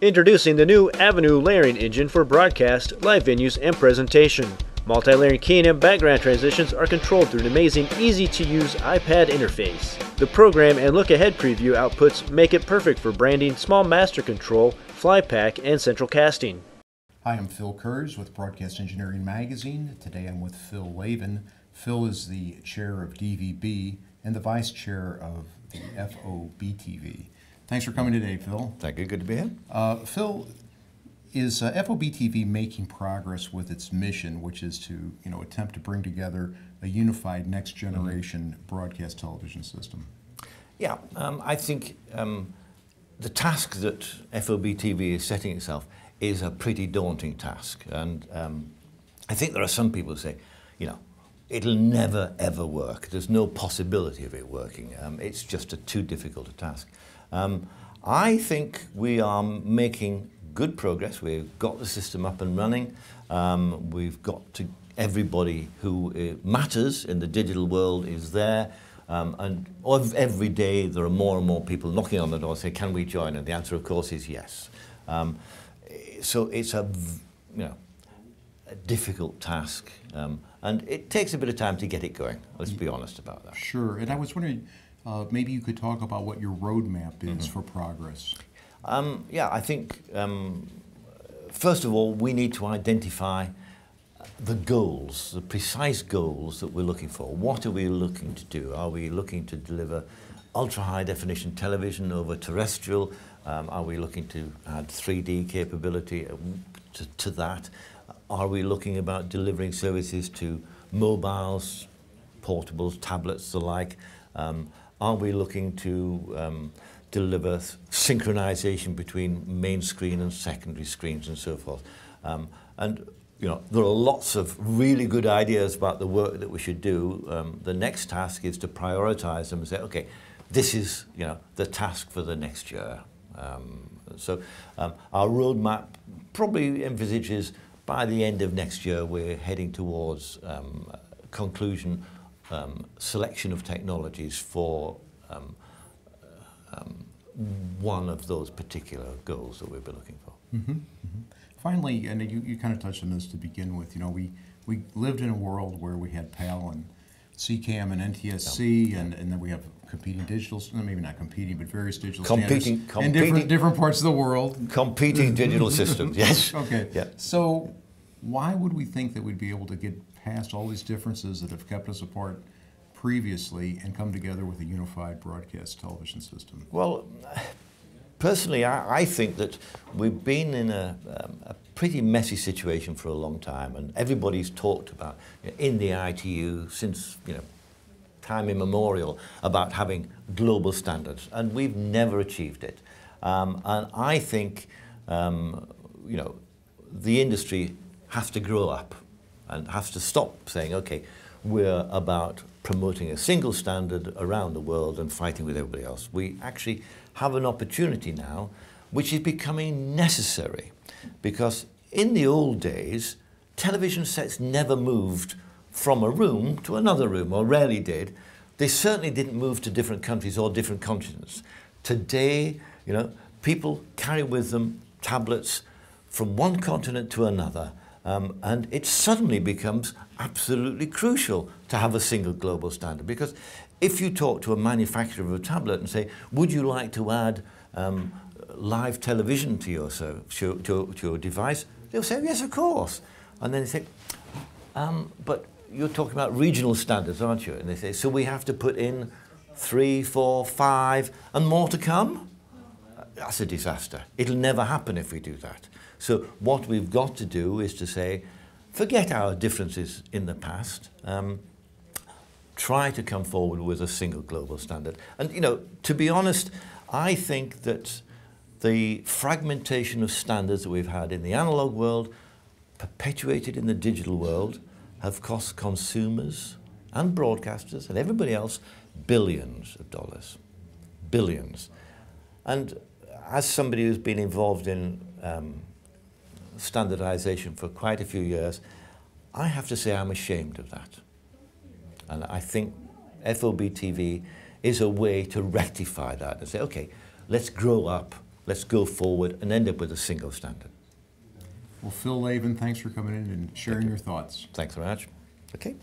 Introducing the new Avenue layering engine for broadcast, live venues, and presentation. Multi-layering key and background transitions are controlled through an amazing, easy-to-use iPad interface. The program and look-ahead preview outputs make it perfect for branding, small master control, fly pack, and central casting. Hi, I'm Phil Kurz with Broadcast Engineering Magazine. Today I'm with Phil Laven. Phil is the chair of DVB and the vice chair of the FoBTV. Thanks for coming today, Phil. Thank you. Good to be here. Phil, is FoBTV making progress with its mission, which is to attempt to bring together a unified next generation broadcast television system? Yeah, I think the task that FoBTV is setting itself is a pretty daunting task, and I think there are some people who say, it'll never ever work. There's no possibility of it working. It's just too difficult a task. I think we are making good progress. We've got the system up and running. We've got everybody who matters in the digital world is there. And every day there are more and more people knocking on the door and say, can we join? And the answer, of course, is yes. So it's a difficult task. And it takes a bit of time to get it going. Let's be honest about that. Sure. And I was wondering, maybe you could talk about what your roadmap is for progress. Yeah, I think, first of all, we need to identify the goals, the precise goals that we're looking for. What are we looking to do? Are we looking to deliver ultra-high definition television over terrestrial? Are we looking to add 3D capability to that? Are we looking about delivering services to mobiles, portables, tablets, the like? Are we looking to deliver synchronization between main screen and secondary screens and so forth? And there are lots of really good ideas about the work that we should do. The next task is to prioritize them and say, okay, this is the task for the next year. So our roadmap probably envisages by the end of next year we're heading towards conclusion, selection of technologies for one of those particular goals that we'll be looking for. Mm-hmm. Mm-hmm. Finally, and you kind of touched on this to begin with, we lived in a world where we had PAL and CCAM and NTSC, and then we have competing digital, maybe not competing, but various digital standards in different parts of the world. Competing digital systems, yes. Okay. Yeah. So why would we think that we'd be able to get past all these differences that have kept us apart previously and come together with a unified broadcast television system? Well, personally, I think that we've been in a pretty messy situation for a long time, and everybody's talked about in the ITU since time immemorial about having global standards, and we've never achieved it. And I think the industry has to grow up and has to stop saying, okay, we're about promoting a single standard around the world and fighting with everybody else. We actually have an opportunity now which is becoming necessary, because in the old days television sets never moved from a room to another room, or rarely did. They certainly didn't move to different countries or different continents. Today, people carry with them tablets from one continent to another, and it suddenly becomes absolutely crucial to have a single global standard, because if you talk to a manufacturer of a tablet and say, would you like to add live television to your device, they'll say, yes, of course. And then they say, but you're talking about regional standards, aren't you? And they say, so we have to put in 3, 4, 5, and more to come? That's a disaster. It'll never happen if we do that. So what we've got to do is to say, forget our differences in the past, try to come forward with a single global standard. And to be honest, I think that the fragmentation of standards that we've had in the analog world, perpetuated in the digital world, have cost consumers and broadcasters and everybody else billions of dollars. Billions. And as somebody who's been involved in standardization for quite a few years, I have to say I'm ashamed of that. And I think FoBTV is a way to rectify that and say, okay, let's grow up, let's go forward and end up with a single standard. Well, Phil Laven, thanks for coming in and sharing your thoughts. Thanks very much. Okay.